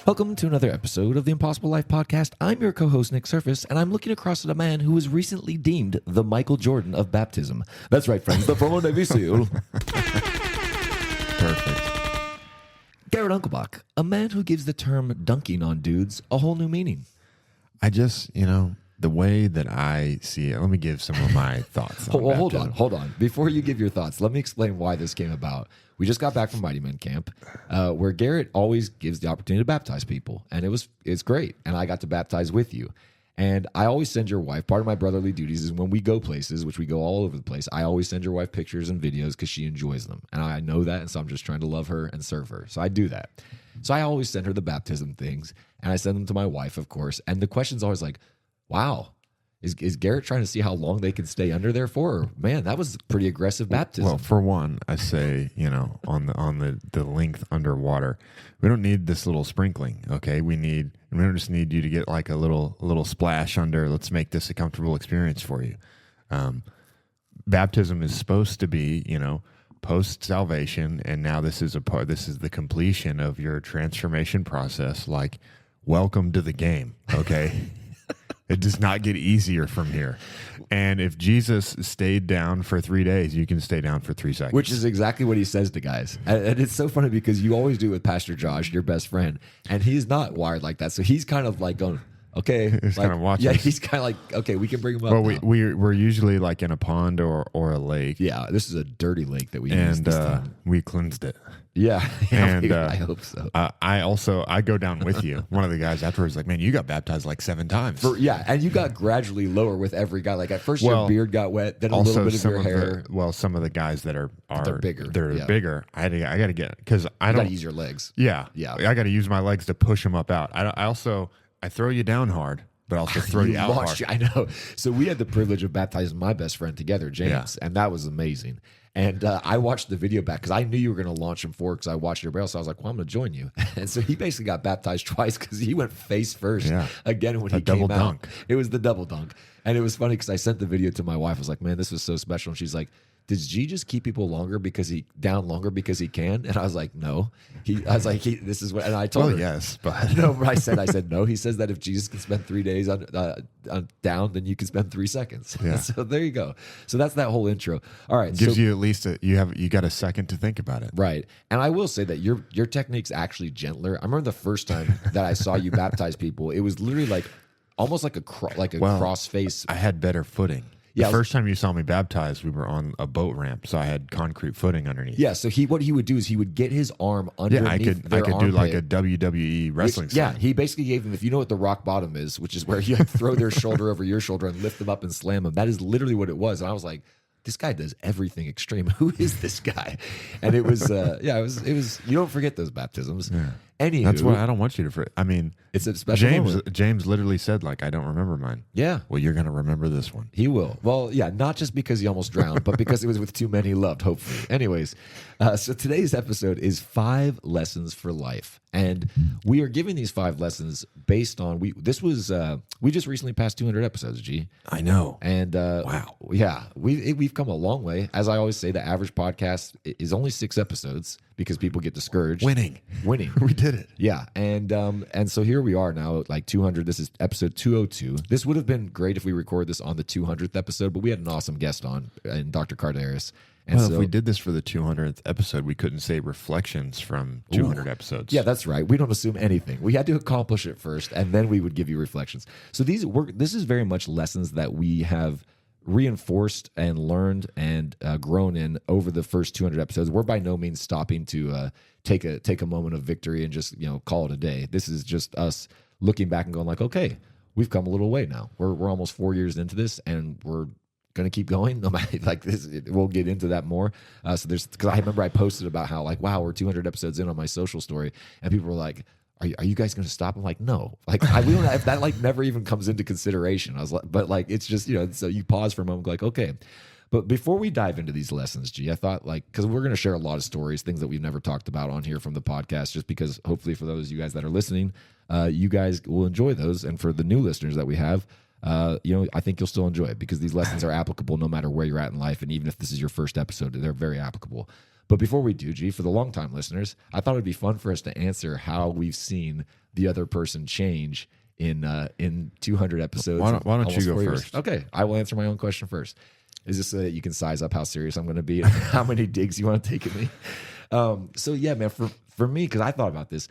Welcome to another episode of the Impossible Life Podcast. I'm your co-host, Nick Surface, and I'm looking across at a man who was recently deemed the Michael Jordan of baptism. That's right, friends, the former Navy SEAL. Perfect. Garrett Unkelbach, a man who gives the term dunking on dudes a whole new meaning. I just, the way that I see it, let me give some of my thoughts. Well, hold on. Before you give your thoughts, let me explain why this came about. We just got back from Mighty Men Camp, where Garrett always gives the opportunity to baptize people, and it's great. And I got to baptize with you. And I always send your wife, part of my brotherly duties is when we go places, which we go all over the place, I always send your wife pictures and videos because she enjoys them. And I know that, and so I'm just trying to love her and serve her. So I do that. So I always send her the baptism things, and I send them to my wife, of course. And the question's always like, wow, is Garrett trying to see how long they can stay under there for? Or, man, that was pretty aggressive baptism. Well, for one, I say, on the length underwater, we don't need this little sprinkling, okay? We don't just need you to get like a little splash under. Let's make this a comfortable experience for you. Baptism is supposed to be, post salvation, and now this is the completion of your transformation process. Like, welcome to the game, okay? It does not get easier from here. And if Jesus stayed down for 3 days, you can stay down for 3 seconds. Which is exactly what he says to guys. And it's so funny because you always do it with Pastor Josh, your best friend, and he's not wired like that. So he's kind of like going, okay. He's kind of watching. Yeah, he's kind of like, okay, we can bring him up. Well, now. we're usually like in a pond or a lake. Yeah, this is a dirty lake that we used this time. We cleansed it. Yeah, And I hope so. I go down with you. One of the guys afterwards like, man, you got baptized like 7 times. And you got gradually lower with every guy. Like at first your beard got wet, then a little bit of your hair. Some of the guys that are they're bigger. They're bigger. I got to get, because I don't. Got to use your legs. Yeah. Yeah. I got to use my legs to push them up out. I throw you down hard, but also throw you out hard. I know. So we had the privilege of baptizing my best friend together, James, and that was amazing. And I watched the video back because I knew you were going to launch him forward because I watched your barrel. So I was like, well, I'm going to join you. And so he basically got baptized twice because he went face first again when he came out. Double dunk. It was the double dunk. And it was funny because I sent the video to my wife. I was like, man, this was so special. And she's like, did G just keep people longer because he can? And I was like, no. This is what, and I told her. Yes, but no, I said no. He says that if Jesus can spend 3 days on down, then you can spend 3 seconds. Yeah. So there you go. So that's that whole intro. All right. Gives you at least you got a second to think about it. Right. And I will say that your technique's actually gentler. I remember the first time that I saw you baptize people, it was literally like almost like a cross face. I had better footing. The first time you saw me baptized, we were on a boat ramp, so I had concrete footing underneath. Yeah, so what he would do is he would get his arm underneath I could do like a WWE wrestling slam. Yeah, he basically gave them, if you know what the rock bottom is, which is where you throw their shoulder over your shoulder and lift them up and slam them. That is literally what it was. And I was like, this guy does everything extreme. Who is this guy? And it was, it was. You don't forget those baptisms. Yeah. Anywho, that's what I don't want you to forget. I mean, it's a special moment. James literally said, like, I don't remember mine. Yeah. Well, you're going to remember this one. He will. Well, yeah, not just because he almost drowned, but because it was with too many loved, hopefully. Anyways, so today's episode is 5 lessons for life. And we are giving these 5 lessons based on, we just recently passed 200 episodes, G. I know. And wow. Yeah, we've come a long way. As I always say, the average podcast is only 6 episodes because people get discouraged. Winning. We did it. Yeah. And so here we are now, like 200. This is episode 202. This would have been great if we recorded this on the 200th episode, but we had an awesome guest on, and Dr. Carderis. And if we did this for the 200th episode, we couldn't say reflections from 200 episodes. Yeah, that's right. We don't assume anything. We had to accomplish it first, and then we would give you reflections. So this is very much lessons that we have reinforced and learned and grown in over the first 200 episodes. We're by no means stopping to take a moment of victory and just call it a day. This is just us looking back and going like, okay, we've come a little way now. We're almost 4 years into this, and we're going to keep going. No matter like this, we'll get into that more. Because I remember I posted about how like, wow, we're 200 episodes in on my social story, and people were like, Are you guys going to stop? I'm like, no. Like, we don't have that. Like, never even comes into consideration. I was like, but like, it's just so you pause for a moment, like, okay. But before we dive into these lessons, G, I thought because we're going to share a lot of stories, things that we've never talked about on here from the podcast, just because hopefully for those of you guys that are listening, you guys will enjoy those, and for the new listeners that we have. I think you'll still enjoy it because these lessons are applicable no matter where you're at in life, and even if this is your first episode, they're very applicable. But before we do, G, for the long time listeners, I thought it'd be fun for us to answer how we've seen the other person change in 200 episodes. Why don't you go first? Okay, I will answer my own question first. Is this so that you can size up how serious I'm going to be and how many digs you want to take at me? So yeah, man, for me, because I thought about this,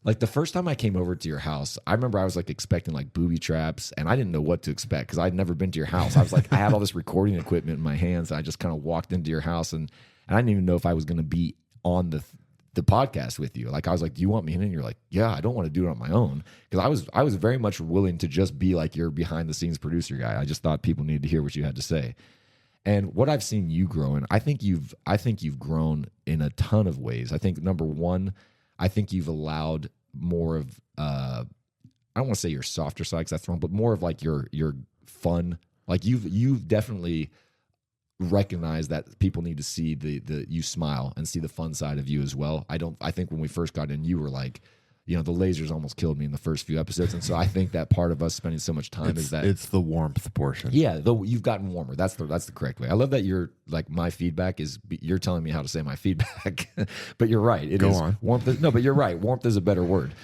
like the first time I came over to your house, I remember I was like expecting like booby traps, and I didn't know what to expect because I'd never been to your house. I was like, I had all this recording equipment in my hands, and I just kind of walked into your house, and I didn't even know if I was going to be on the podcast with you. Like I was like, do you want me in? And you're like, yeah, I don't want to do it on my own, because I was very much willing to just be like your behind the scenes producer guy. I just thought people needed to hear what you had to say. And what I've seen you grow in, I think you've grown in a ton of ways. I think number one, I think you've allowed more of I don't want to say your softer side, 'cause that's wrong, but more of like your fun. Like you've definitely recognized that people need to see the you smile and see the fun side of you as well. I think when we first got in, you were like, you know, the lasers almost killed me in the first few episodes, and so I think that part of us spending so much time is that it's the warmth portion. Yeah, though you've gotten warmer. That's the correct way. I love that you're like, my feedback is you're telling me how to say my feedback, but you're right. It Go is on. warmth. No, but you're right. Warmth is a better word.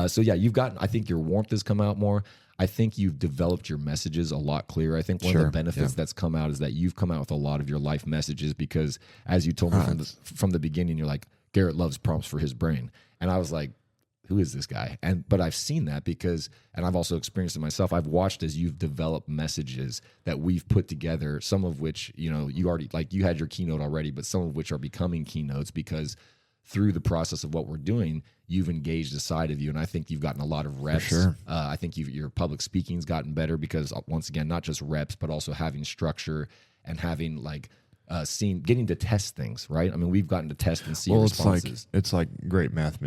So yeah, you've gotten. I think your warmth has come out more. I think you've developed your messages a lot clearer. I think one of the benefits that's come out is that you've come out with a lot of your life messages, because as you told me from the beginning, you're like, Garrett loves prompts for his brain, and I was like, who is this guy? But I've seen that because, and I've also experienced it myself. I've watched as you've developed messages that we've put together, some of which, you know, you already, like you had your keynote already, but some of which are becoming keynotes because through the process of what we're doing, you've engaged a side of you. And I think you've gotten a lot of reps. For sure. I think your public speaking's gotten better because, once again, not just reps, but also having structure and having like, getting to test things, right? I mean, we've gotten to test and see responses. It's like great math.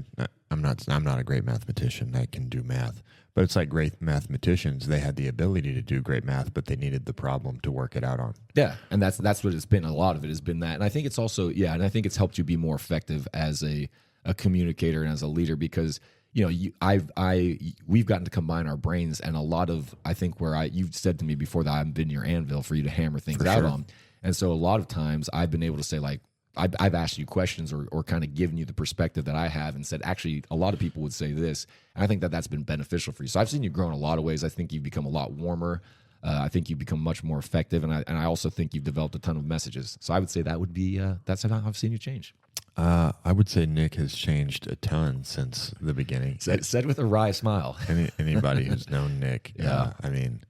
I'm not a great mathematician. I can do math, but it's like great mathematicians. They had the ability to do great math, but they needed the problem to work it out on. Yeah, and that's what it's been. A lot of it has been that, and I think it's also and I think it's helped you be more effective as a communicator and as a leader, because you know we've gotten to combine our brains, and a lot of, I think, where you've said to me before that I've been your anvil for you to hammer things out on. And so a lot of times I've been able to say, like, I've asked you questions or kind of given you the perspective that I have and said, actually, a lot of people would say this. And I think that's been beneficial for you. So I've seen you grow in a lot of ways. I think you've become a lot warmer. I think you've become much more effective. And I also think you've developed a ton of messages. So I would say that would be, that's how I've seen you change. I would say Nick has changed a ton since the beginning. Said with a wry smile. Anybody who's known Nick, I mean,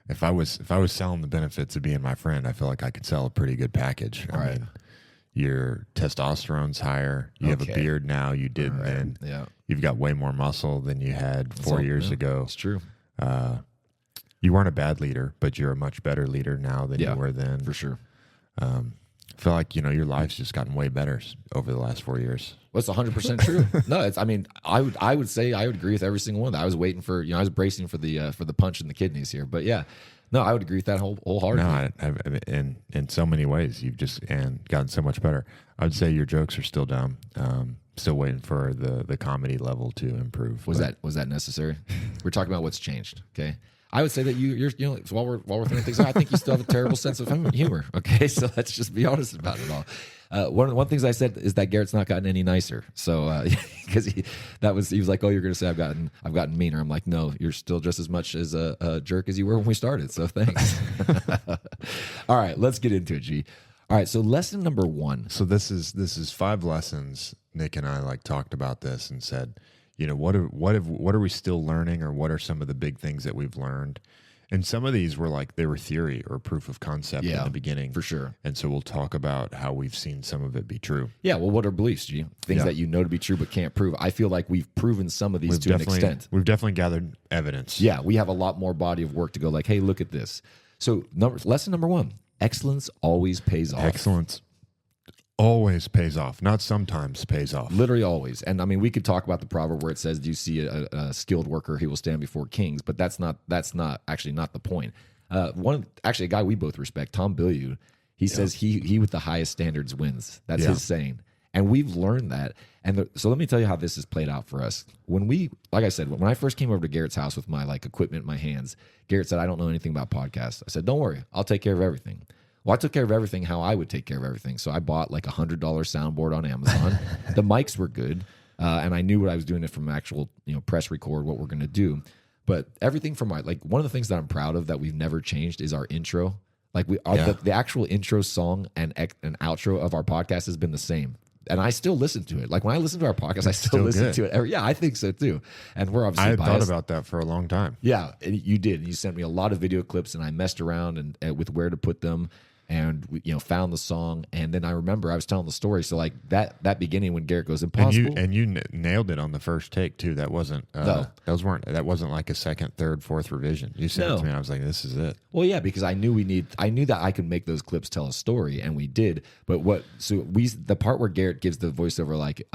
if I was selling the benefits of being my friend, I feel like I could sell a pretty good package. I mean, your testosterone's higher. You have a beard now. You didn't then. Yeah. You've got way more muscle than you had 4 years ago. It's true. You weren't a bad leader, but you're a much better leader now than you were then. For sure. I feel like, you know, your life's just gotten way better over the last 4 years. Well, it's 100% true. No, I mean, I would say I would agree with every single one of that. I was waiting for, I was bracing for the punch in the kidneys here, but yeah, no, I would agree with that wholeheartedly. No, in so many ways, you've just gotten so much better. I would say your jokes are still dumb. Still waiting for the comedy level to improve. Was that necessary? We're talking about what's changed. Okay. I would say that you're so while we're throwing things out, I think you still have a terrible sense of humor. Okay, so let's just be honest about it all. One of the things I said is that Garrett's not gotten any nicer. So because he was like, oh, you're going to say I've gotten meaner. I'm like, no, you're still just as much as a jerk as you were when we started. So thanks. All right, let's get into it, G. All right, so lesson number 1. So this is 5 lessons. Nick and I talked about this and said, you know, what are we still learning, or what are some of the big things that we've learned? And some of these were they were theory or proof of concept in the beginning. For sure. And so we'll talk about how we've seen some of it be true. Yeah, well, what are beliefs, G? Things that you know to be true but can't prove. I feel like we've proven some of these to an extent. We've definitely gathered evidence. Yeah, we have a lot more body of work to go like, hey, look at this. So lesson number 1, excellence always pays off. Excellence always pays off, not sometimes pays off. Literally always. And I mean, we could talk about the proverb where it says, do you see a skilled worker, he will stand before kings, but that's not actually not the point. A guy we both respect, Tom Bilyeu, he says he with the highest standards wins. That's his saying. And we've learned that. And so let me tell you how this has played out for us. Like I said, when I first came over to Garrett's house with my equipment in my hands, Garrett said, I don't know anything about podcasts. I said, don't worry, I'll take care of everything. Well, I took care of everything how I would take care of everything. So I bought like $100 soundboard on Amazon. The mics were good, and I knew what I was doing it from actual, press record, what we're going to do. But everything from one of the things that I'm proud of that we've never changed is our intro. Like the actual intro song and outro of our podcast has been the same. And I still listen to it. Like when I listen to our podcast, I still listen to it. Yeah, I think so too. And we're obviously biased. I had thought about that for a long time. Yeah, you did. You sent me a lot of video clips, and I messed around and with where to put them, and we, found the song. And then I remember I was telling the story. So like that beginning when Garrett goes impossible, and you nailed it on the first take too. That wasn't that wasn't like a second, third, fourth revision. You sent it to me. I was like, this is it. Well, yeah, because I knew that I could make those clips tell a story, and we did. But the part where Garrett gives the voiceover, like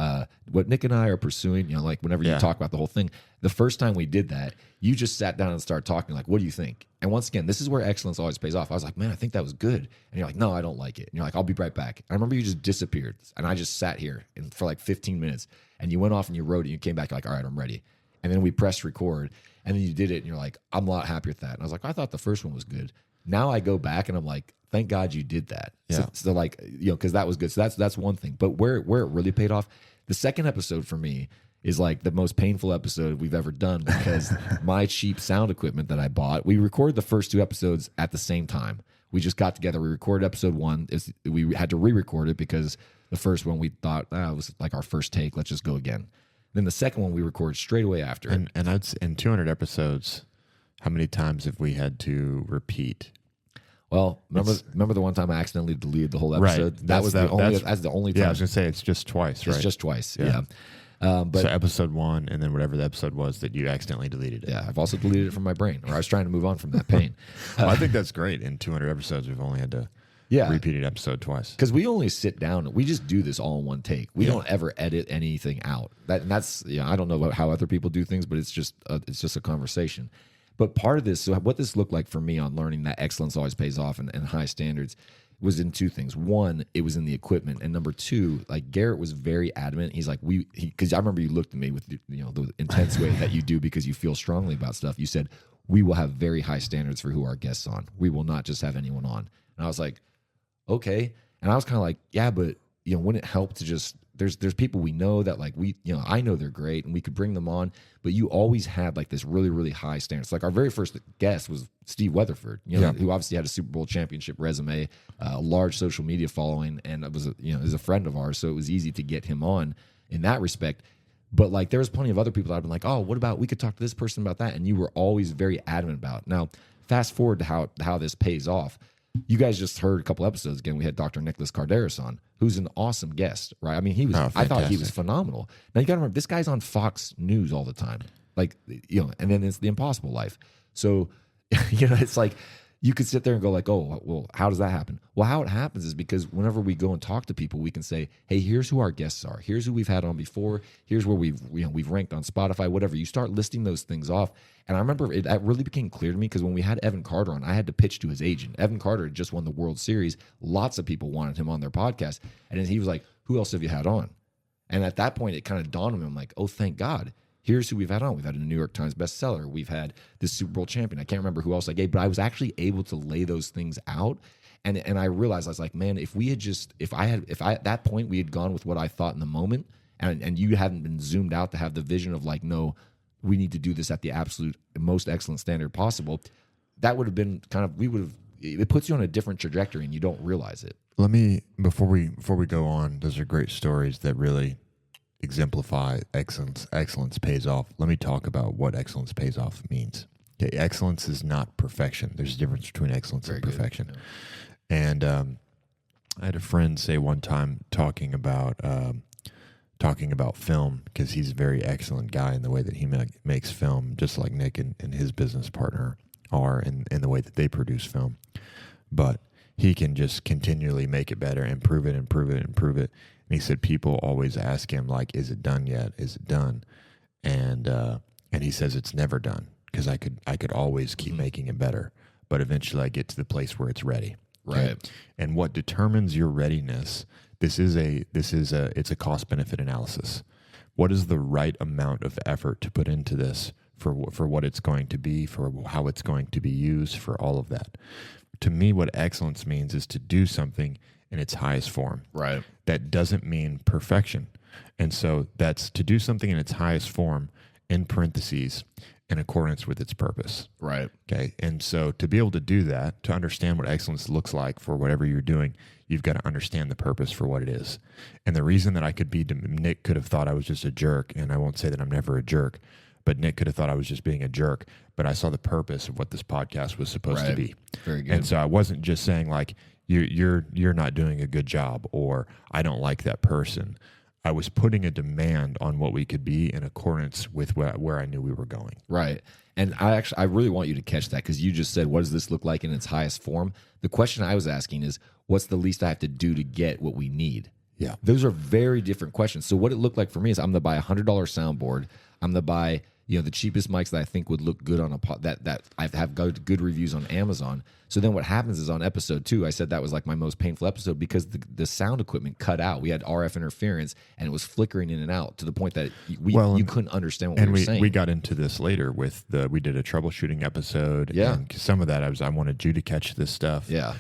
what Nick and I are pursuing, like whenever you talk about the whole thing. The first time we did that, you just sat down and started talking, like, what do you think? And once again, this is where excellence always pays off. I was like, man, I think that was good. And you're like, no, I don't like it. And you're like, I'll be right back. And I remember you just disappeared. And I just sat here for like 15 minutes. And you went off and you wrote it. And you came back, you're like, all right, I'm ready. And then we pressed record. And then you did it. And you're like, I'm a lot happier with that. And I was like, I thought the first one was good. Now I go back and I'm like, thank God you did that. Yeah. So like, because that was good. So that's one thing. But where it really paid off, the second episode for me is like the most painful episode we've ever done because my cheap sound equipment that I bought, we recorded the first 2 episodes at the same time. We just got together. We recorded episode 1. We had to re-record it because the first one we thought, it was like our first take. Let's just go again. Then the second one we recorded straight away after. And I'd say in 200 episodes, how many times have we had to repeat? Well, remember the one time I accidentally deleted the whole episode? Right. That's the only time. Yeah, I was going to say it's just twice, right? It's just twice, yeah. So episode 1 and then whatever the episode was that you accidentally deleted it. Yeah, I've also deleted it from my brain, or I was trying to move on from that pain. Well, I think that's great. In 200 episodes, we've only had to repeat an episode twice. Because we only sit down. We just do this all in one take. We don't ever edit anything out. That's I don't know how other people do things, but it's just a conversation. But part of this, so what this looked like for me on learning that excellence always pays off and high standards was in 2 things. One, it was in the equipment, and number 2, like Garrett was very adamant. He's like, because I remember you looked at me with the intense way that you do because you feel strongly about stuff. You said we will have very high standards for who our guests on. We will not just have anyone on. And I was like, okay. And I was kind of like, yeah, but wouldn't it help to just there's people we know that like I know they're great and we could bring them on, but you always had like this really, really high standards. Like our very first guest was Steve Weatherford, who obviously had a Super Bowl championship resume, a large social media following, and it was is a friend of ours, so it was easy to get him on in that respect. But like there was plenty of other people that I've been like, oh, what about we could talk to this person about that, and you were always very adamant about it. Now fast forward to how this pays off. You guys just heard a couple episodes again. We had Dr. Nicholas Carderas on, who's an awesome guest, right? I mean, he was. I thought he was phenomenal. Now you got to remember, this guy's on Fox News all the time, like and then it's The Impossible Life. So it's like you could sit there and go like, oh, well, how does that happen? Well, how it happens is because whenever we go and talk to people, we can say, hey, here's who our guests are. Here's who we've had on before. Here's where we've ranked on Spotify, whatever. You start listing those things off. And I remember that really became clear to me because when we had Evan Carter on, I had to pitch to his agent. Evan Carter had just won the World Series. Lots of people wanted him on their podcast. And then he was like, who else have you had on? And at that point, it kind of dawned on me. I'm like, oh, thank God. Here's who we've had on. We've had a New York Times bestseller. We've had this Super Bowl champion. I can't remember who else I gave, but I was actually able to lay those things out. And I realized, I was like, man, if at that point we had gone with what I thought in the moment, and you hadn't been zoomed out to have the vision of like, no, we need to do this at the absolute most excellent standard possible, that would have been it puts you on a different trajectory and you don't realize it. Let me, before we go on, those are great stories that really exemplify excellence. Excellence pays off. Let me talk about what excellence pays off means. Okay, excellence is not perfection. There's a difference between excellence and perfection. Yeah. And I had a friend say one time talking about film, because he's a very excellent guy in the way that he makes film, just like Nick and his business partner are in the way that they produce film. But he can just continually make it better, improve it. And he said people always ask him, like, is it done yet? Is it done? And he says it's never done, because I could always keep making it better. But eventually I get to the place where it's ready. Right. Okay? And what determines your readiness, it's a cost benefit analysis. What is the right amount of effort to put into this for what it's going to be, for how it's going to be used, for all of that? to me, what excellence means is to do something in its highest form. Right. That doesn't mean perfection. And so that's to do something in its highest form, in parentheses, in accordance with its purpose. Right. Okay. And so to be able to do that, to understand what excellence looks like for whatever you're doing, you've got to understand the purpose for what it is. And the reason that Nick could have thought I was just a jerk, and I won't say that I'm never a jerk, but Nick could have thought I was just being a jerk, but I saw the purpose of what this podcast was supposed to be. Very good. And so I wasn't just saying like, you're not doing a good job, or I don't like that person. I was putting a demand on what we could be in accordance with where I knew we were going. Right. And I really want you to catch that, because you just said, what does this look like in its highest form? The question I was asking is, what's the least I have to do to get what we need? Yeah. Those are very different questions. So what it looked like for me is, I'm going to buy a $100 soundboard. I'm going to buy, the cheapest mics that I think would look good on that I have good reviews on Amazon. So then what happens is, on episode 2, I said that was like my most painful episode, because the sound equipment cut out. We had RF interference, and it was flickering in and out to the point that you couldn't understand what we were saying. We got into this later with we did a troubleshooting episode. Yeah. And some of that I wanted you to catch this stuff. Yeah.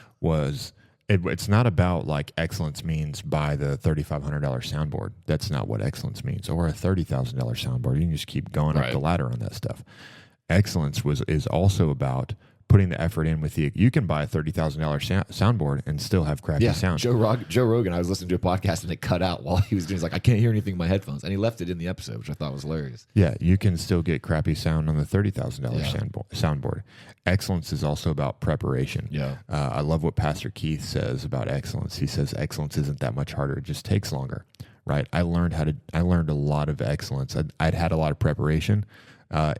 It's not about like excellence means buy the $3,500 soundboard. That's not what excellence means. Or a $30,000 soundboard. You can just keep going up the ladder on that stuff. Excellence is also about putting the effort in with you can buy a $30,000 soundboard and still have crappy sound. Joe Rogan, I was listening to a podcast and it cut out while he was doing. He's like, I can't hear anything in my headphones, and he left it in the episode, which I thought was hilarious. Yeah, you can still get crappy sound on the $30,000 soundboard. Excellence is also about preparation. Yeah, I love what Pastor Keith says about excellence. He says excellence isn't that much harder; it just takes longer. Right? I learned a lot of excellence. I'd had a lot of preparation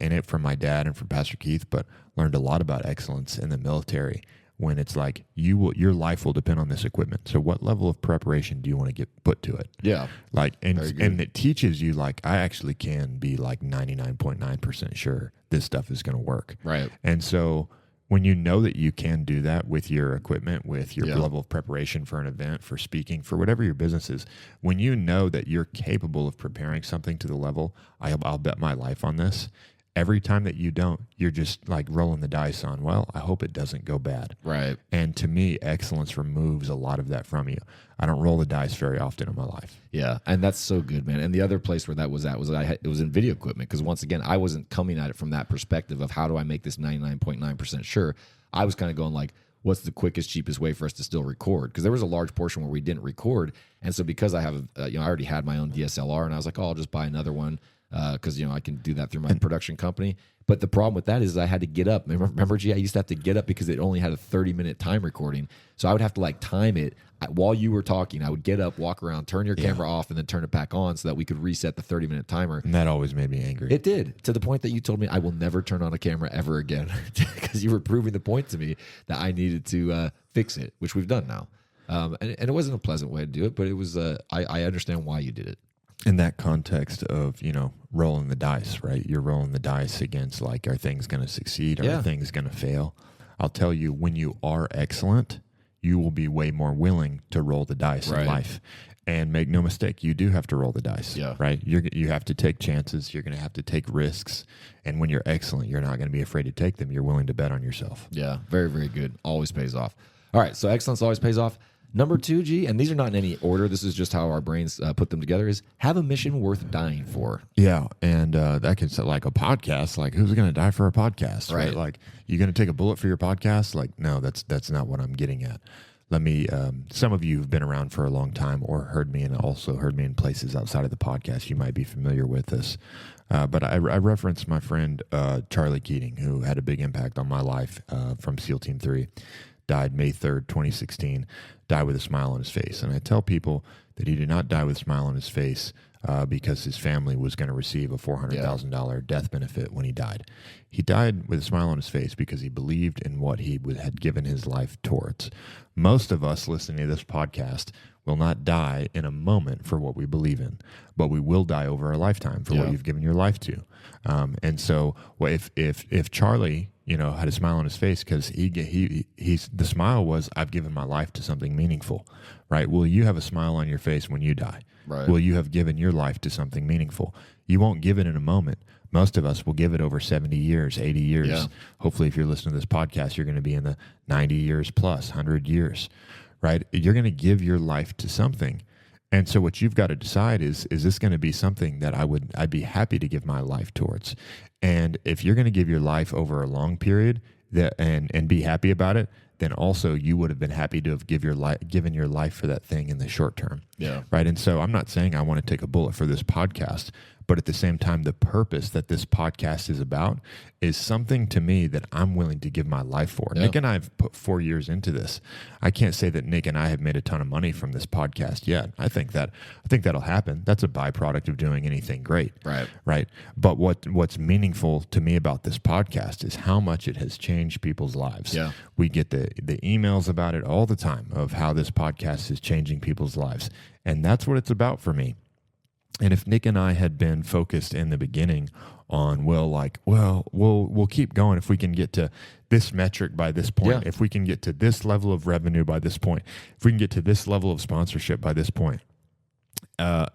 in it from my dad and from Pastor Keith, but learned a lot about excellence in the military, when it's like your life will depend on this equipment. So what level of preparation do you want to get put to it? Yeah. Like, and it teaches you, like, I actually can be like 99.9% sure this stuff is going to work. Right. And so when you know that you can do that with your equipment, with your level of preparation for an event, for speaking, for whatever your business is, when you know that you're capable of preparing something to the level, I'll bet my life on this. Every time that you don't, you're just like rolling the dice on, well, I hope it doesn't go bad. Right. And to me, excellence removes a lot of that from you. I don't roll the dice very often in my life. Yeah, and that's so good, man. And the other place where that was at was it was in video equipment, because once again, I wasn't coming at it from that perspective of how do I make this 99.9% sure. I was kind of going like, what's the quickest, cheapest way for us to still record? Because there was a large portion where we didn't record, and so because I have, I already had my own DSLR, and I was like, oh, I'll just buy another one. Because I can do that through my production company. But the problem with that is I had to get up. Remember, G, I used to have to get up because it only had a 30-minute time recording. So I would have to like time it while you were talking. I would get up, walk around, turn your camera off, and then turn it back on so that we could reset the 30-minute timer. And that always made me angry. It did, to the point that you told me I will never turn on a camera ever again, because you were proving the point to me that I needed to fix it, which we've done now. And it wasn't a pleasant way to do it, but it was. I understand why you did it. In that context of, rolling the dice, right? You're rolling the dice against, like, are things going to succeed? Are things going to fail? I'll tell you, when you are excellent, you will be way more willing to roll the dice in life. And make no mistake, you do have to roll the dice, right? You have to take chances. You're going to have to take risks. And when you're excellent, you're not going to be afraid to take them. You're willing to bet on yourself. Yeah, very, very good. Always pays off. All right, so excellence always pays off. Number 2, G, and these are not in any order. This is just how our brains put them together, is have a mission worth dying for. Yeah, and that can sound like a podcast. Like, who's going to die for a podcast, right? Like, you going to take a bullet for your podcast? Like, no, that's not what I'm getting at. Let me, some of you have been around for a long time or heard me, and also heard me in places outside of the podcast. You might be familiar with this. But I referenced my friend Charlie Keating, who had a big impact on my life from SEAL Team 3. Died May 3rd, 2016, died with a smile on his face. And I tell people that he did not die with a smile on his face because his family was going to receive a $400,000 death benefit when he died. He died with a smile on his face because he believed in what he had given his life towards. Most of us listening to this podcast will not die in a moment for what we believe in, but we will die over a lifetime for what you've given your life to. And so if Charlie had a smile on his face because he's the smile was, I've given my life to something meaningful, right? Will you have a smile on your face when you die? Right. Will you have given your life to something meaningful? You won't give it in a moment. Most of us will give it over 70 years, 80 years. Yeah. Hopefully, if you're listening to this podcast, you're going to be in the 90 years plus, 100 years, right? You're going to give your life to something. And so what you've got to decide is this going to be something that I'd be happy to give my life towards? And if you're going to give your life over a long period and be happy about it, then also you would have been happy to have given your life for that thing in the short term. Yeah. Right. And so I'm not saying I want to take a bullet for this podcast, but at the same time, the purpose that this podcast is about is something to me that I'm willing to give my life for. Yeah. Nick and I have put 4 years into this. I can't say that Nick and I have made a ton of money from this podcast yet. I think that'll happen. That's a byproduct of doing anything great. Right. Right. But what's meaningful to me about this podcast is how much it has changed people's lives. Yeah. We get the emails about it all the time of how this podcast is changing people's lives. And that's what it's about for me. And if Nick and I had been focused in the beginning on, we'll keep going if we can get to this metric by this point, if we can get to this level of revenue by this point, if we can get to this level of sponsorship by this point,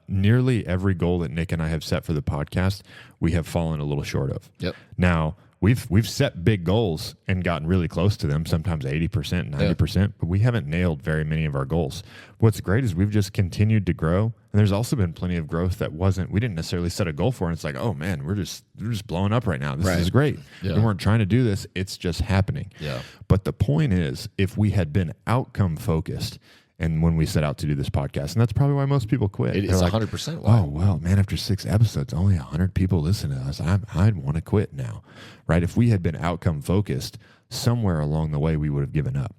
nearly every goal that Nick and I have set for the podcast, we have fallen a little short of. Yep. Now, we've set big goals and gotten really close to them, sometimes 80%, 90%, but we haven't nailed very many of our goals. What's great is we've just continued to grow. And there's also been plenty of growth that we didn't necessarily set a goal for. And it's like, oh man, we're just blowing up right now. This is great. Yeah. We weren't trying to do this. It's just happening. Yeah. But the point is, if we had been outcome focused, and when we set out to do this podcast, and that's probably why most people quit. It is 100% why. Oh, well, man, after 6 episodes, only 100 people listen to us. I'd want to quit now, right? If we had been outcome focused, somewhere along the way, we would have given up.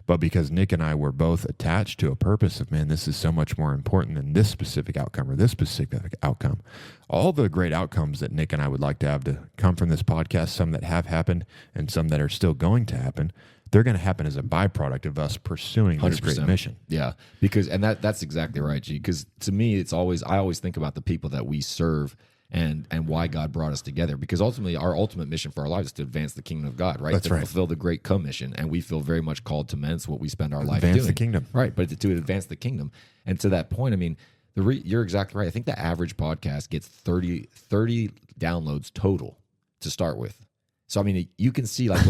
But because Nick and I were both attached to a purpose of, man, this is so much more important than this specific outcome or this specific outcome. All the great outcomes that Nick and I would like to have to come from this podcast, some that have happened and some that are still going to happen, they're going to happen as a byproduct of us pursuing this great mission. Yeah, because that's exactly right, G. Because to me, I always think about the people that we serve and why God brought us together. Because ultimately, our ultimate mission for our lives is to advance the kingdom of God, right? That's right. Fulfill the great commission, and we feel very much called to men. It's what we spend our life doing. Advance the kingdom, right? But to advance the kingdom, and to that point, I mean, you're exactly right. I think the average podcast gets 30 downloads total to start with. So, I mean, you can see, like,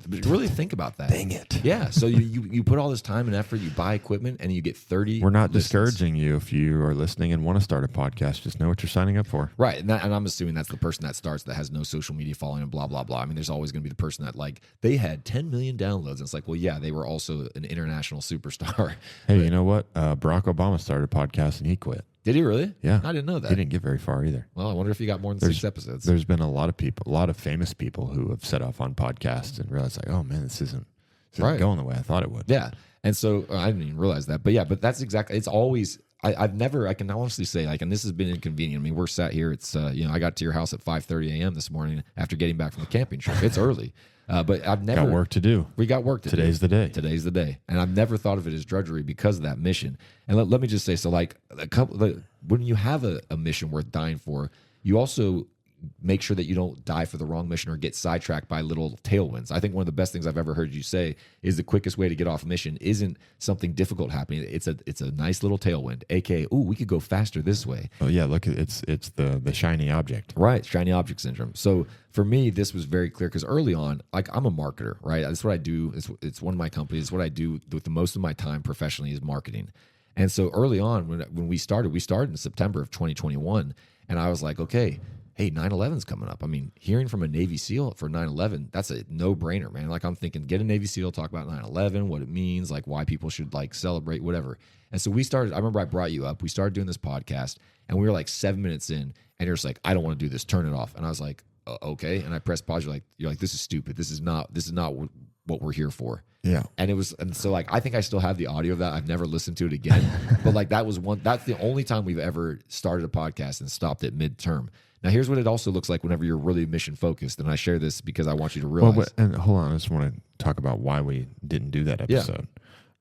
really think about that. Dang it. Yeah. So you put all this time and effort, you buy equipment, and you get 30 We're not listens. discouraging you if you are listening and want to start a podcast. Just know what you're signing up for. Right. And I'm assuming that's the person that starts that has no social media following and blah, blah, blah. I mean, there's always going to be the person that, like, they had 10 million downloads. And it's like, well, yeah, they were also an international superstar. Hey, you know what? Barack Obama started a podcast and he quit. Did he really? Yeah. I didn't know that. He didn't get very far either. Well, I wonder if he got more than 6 episodes. There's been a lot of famous people who have set off on podcasts and realized, like, oh man, this isn't going the way I thought it would. Yeah. And so I didn't even realize that. But yeah, but that's exactly, it's always, I can honestly say, like, and this has been inconvenient. I mean, we're sat here. It's, I got to your house at 5:30 a.m. this morning after getting back from the camping trip. It's early. But I've never got work to do. We got work to do. Today's the day. Today's the day. And I've never thought of it as drudgery because of that mission. And let me just say, so like when you have a mission worth dying for, you also make sure that you don't die for the wrong mission or get sidetracked by little tailwinds. I think one of the best things I've ever heard you say is the quickest way to get off a mission isn't something difficult happening. It's a nice little tailwind, aka, ooh, we could go faster this way. Oh yeah, look, it's the shiny object. Right, shiny object syndrome. So for me, this was very clear because early on, like, I'm a marketer, right? That's what I do. It's one of my companies. It's what I do with the most of my time professionally is marketing. And so early on, when we started in September of 2021, and I was like, okay, hey, 9/11's coming up. I mean, hearing from a Navy SEAL for 9/11, that's a no-brainer, man. Like, I'm thinking, get a Navy SEAL, talk about 9/11, what it means, like why people should, like, celebrate, whatever. And so we started, I remember I brought you up, we started doing this podcast, and we were like 7 minutes in, and you're just like, I don't want to do this, turn it off. And I was like, okay. And I pressed pause, you're like, this is stupid. This is not what we're here for. Yeah. And so like, I think I still have the audio of that. I've never listened to it again, but like that's the only time we've ever started a podcast and stopped it midterm. Now, here's what it also looks like whenever you're really mission focused. And I share this because I want you to realize. Well, and hold on, I just want to talk about why we didn't do that episode.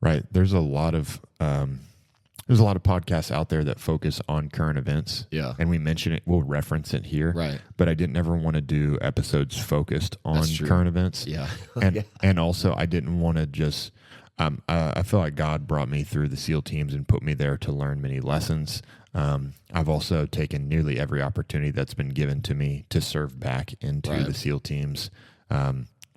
Right. There's a lot of there's a lot of podcasts out there that focus on current events. Yeah. And we mention it, we'll reference it here. Right. But I didn't ever want to do episodes focused on current events. Yeah. And also I didn't want to just, I feel like God brought me through the SEAL teams and put me there to learn many lessons. I've also taken nearly every opportunity that's been given to me to serve back into the SEAL teams.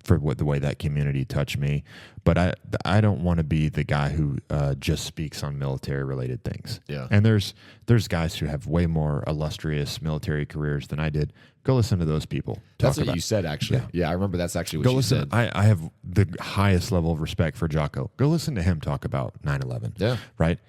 For the way that community touched me. But I don't want to be the guy who just speaks on military related things. Yeah. And there's guys who have way more illustrious military careers than I did. Go listen to those people. That's what you said, actually. Yeah, I remember that's actually what you said. I have the highest level of respect for Jocko. Go listen to him talk about 9/11. Yeah. Right?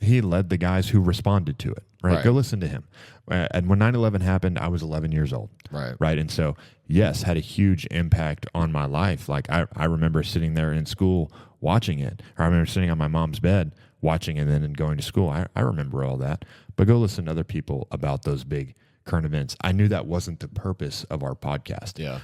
He led the guys who responded to it. Right? Go listen to him. And when 9/11 happened, I was 11 years old. Right. And so, yes, had a huge impact on my life. Like I remember sitting there in school watching it. Or I remember sitting on my mom's bed watching it and then going to school. I remember all that. But go listen to other people about those big current events. I knew that wasn't the purpose of our podcast. Yeah.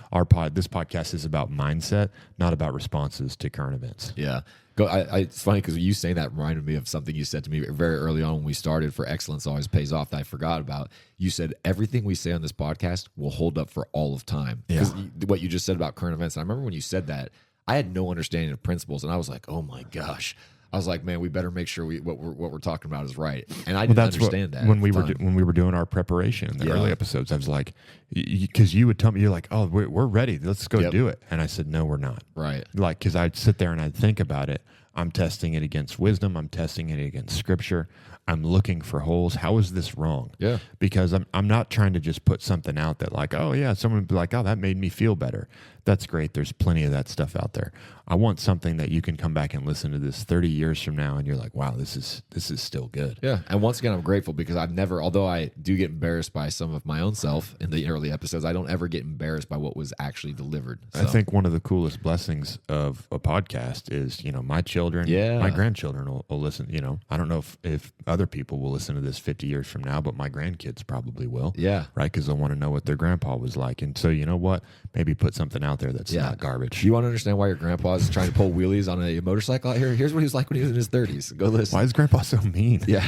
This podcast is about mindset, not about responses to current events. Yeah. It's funny because you saying that reminded me of something you said to me very early on when we started for Excellence Always Pays Off that I forgot about. You said everything we say on this podcast will hold up for all of time. Because what you just said about current events, and I remember when you said that, I had no understanding of principles, and I was like, oh my gosh. I was like, man, we better make sure what we're talking about is right. And I didn't understand that when we were doing our preparation in the early episodes. I was like, because you would tell me, you're like, oh, we're ready, let's go do it. And I said, no, we're not. Right. Like, because I'd sit there and I'd think about it. I'm testing it against wisdom. I'm testing it against scripture. I'm looking for holes. How is this wrong? Yeah. Because I'm not trying to just put something out that like, oh yeah, someone would be like, oh, that made me feel better. That's great. There's plenty of that stuff out there. I want something that you can come back and listen to this 30 years from now and you're like, wow, this is still good. Yeah. And once again, I'm grateful because I've never, although I do get embarrassed by some of my own self in the early episodes, I don't ever get embarrassed by what was actually delivered. So. I think one of the coolest blessings of a podcast is, my children, my grandchildren will listen. I don't know if other people will listen to this 50 years from now, but my grandkids probably will. Yeah. Right? Because they'll want to know what their grandpa was like. And so, you know what? Maybe put something out there that's not garbage. You want to understand why your grandpa is trying to pull wheelies on a motorcycle out here? Here's what he was like when he was in his 30s. Go listen. Why is grandpa so mean? Yeah.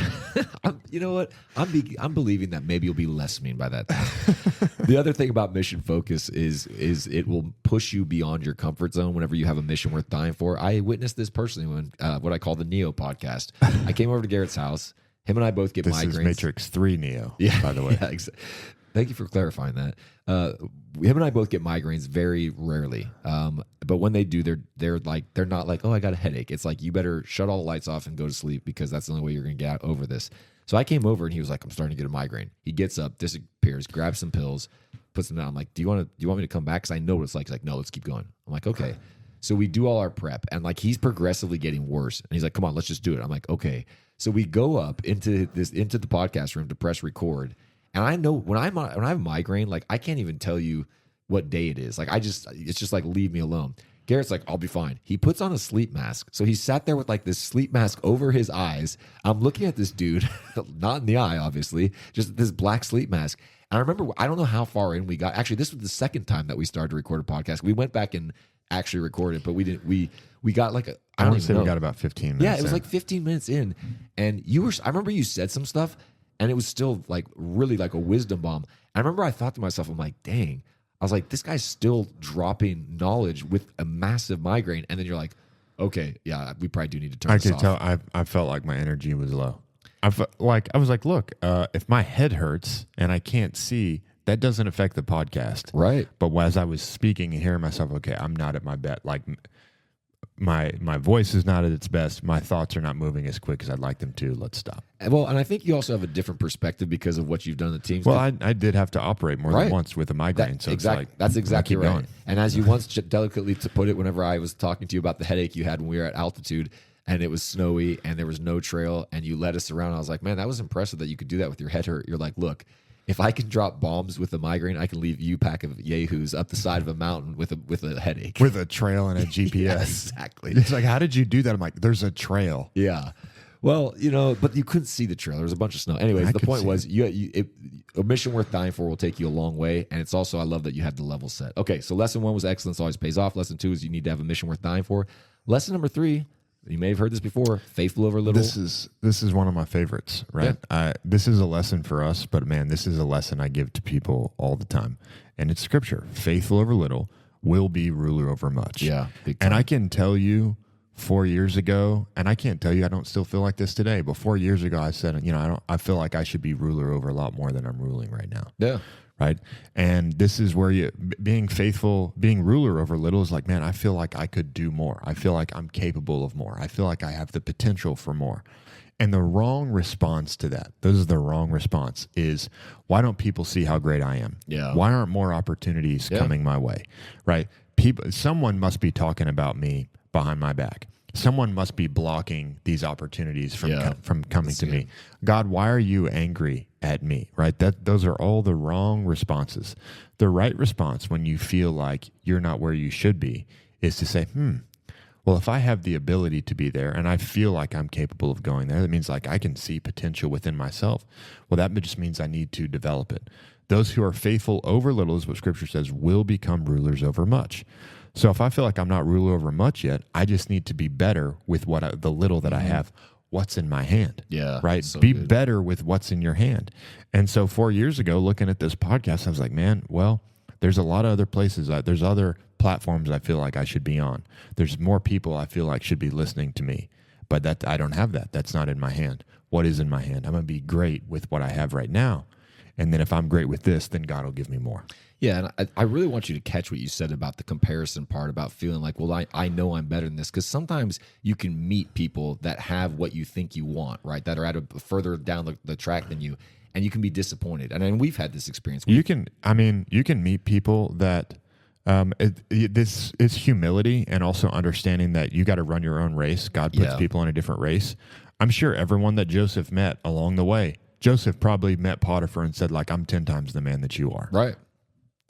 You know what? I'm believing that maybe you'll be less mean by that time. The other thing about mission focus is it will push you beyond your comfort zone whenever you have a mission worth dying for. I witnessed this personally when what I call the Neo podcast. I came over to Garrett's house. Him and I both get migraines. This is Matrix 3 Neo, by the way. Yeah, thank you for clarifying that. Him and I both get migraines very rarely. But when they do, they're not like, oh, I got a headache. It's like, you better shut all the lights off and go to sleep because that's the only way you're going to get over this. So I came over and he was like, I'm starting to get a migraine. He gets up, disappears, grabs some pills, puts them down. I'm like, do you want me to come back? Because I know what it's like. He's like, no, let's keep going. I'm like, okay. So we do all our prep and like he's progressively getting worse. And he's like, come on, let's just do it. I'm like, okay. So we go up into the podcast room to press record. And I know when I have a migraine, like I can't even tell you what day it is. Like it's just like, leave me alone. Garrett's like, I'll be fine. He puts on a sleep mask. So he sat there with like this sleep mask over his eyes. I'm looking at this dude, not in the eye, obviously, just this black sleep mask. And I remember, I don't know how far in we got. Actually, this was the second time that we started to record a podcast. We went back and actually recorded, but we didn't. We got like I don't even know. We got about 15 minutes. Yeah, it was like 15 minutes in. And I remember you said some stuff and it was still like really like a wisdom bomb. I remember I thought to myself, I'm like, dang. I was like, this guy's still dropping knowledge with a massive migraine. And then you're like, okay, yeah, we probably do need to turn this off. I could tell I felt like my energy was low. I was like, look, if my head hurts and I can't see, that doesn't affect the podcast. Right. But as I was speaking and hearing myself, okay, I'm not at my best. Like my voice is not at its best. My thoughts are not moving as quick as I'd like them to. Let's stop. Well, and I think you also have a different perspective because of what you've done in the teams. Well, I did have to operate more than once with a migraine. So exactly, that's exactly right. Going. And as you once delicately to put it, whenever I was talking to you about the headache you had when we were at altitude and it was snowy and there was no trail and you led us around, I was like, man, that was impressive that you could do that with your head hurt. You're like, look, if I can drop bombs with a migraine, I can leave you pack of yahoos up the side of a mountain with a headache. With a trail and a GPS. Yeah, exactly. It's like, how did you do that? I'm like, there's a trail. Yeah. Well, but you couldn't see the trail. There was a bunch of snow. Anyways, the point was, a mission worth dying for will take you a long way. And it's also, I love that you had the level set. Okay, so lesson 1 was excellence always pays off. Lesson 2 is you need to have a mission worth dying for. Lesson number 3, You may have heard this before. Faithful over little. This is one of my favorites, right? This is a lesson for us, but man, this is a lesson I give to people all the time. And it's scripture. Faithful over little will be ruler over much. Yeah. Big time. And I can tell you 4 years ago, and I can't tell you I don't still feel like this today, but 4 years ago I said, I feel like I should be ruler over a lot more than I'm ruling right now. Yeah. Right. And this is where being faithful, being ruler over little is like, man, I feel like I could do more. I feel like I'm capable of more. I feel like I have the potential for more. And the wrong response to that, this is the wrong response, is why don't people see how great I am? Yeah. Why aren't more opportunities coming my way? Right. Someone must be talking about me behind my back. Someone must be blocking these opportunities from coming to me. God, why are you angry at me? Right? Those are all the wrong responses. The right response when you feel like you're not where you should be is to say, well, if I have the ability to be there and I feel like I'm capable of going there, that means like I can see potential within myself. Well, that just means I need to develop it. Those who are faithful over little, is what Scripture says, will become rulers over much. So if I feel like I'm not ruler over much yet, I just need to be better with the little that I have. What's in my hand? Yeah. Right? So be good. better with what's in your hand. And so 4 years ago, looking at this podcast, I was like, man, well, there's a lot of other places. There's other platforms I feel like I should be on. There's more people I feel like should be listening to me. But I don't have that. That's not in my hand. What is in my hand? I'm going to be great with what I have right now. And then if I'm great with this, then God will give me more. Yeah, and I really want you to catch what you said about the comparison part, about feeling like, well, I know I'm better than this. Because sometimes you can meet people that have what you think you want, right? That are at a further down the track than you, and you can be disappointed. And then we've had this experience. You can meet people that this is humility and also understanding that you got to run your own race. God puts people in a different race. I'm sure everyone that Joseph met along the way, Joseph probably met Potiphar and said, like, I'm 10 times the man that you are. Right.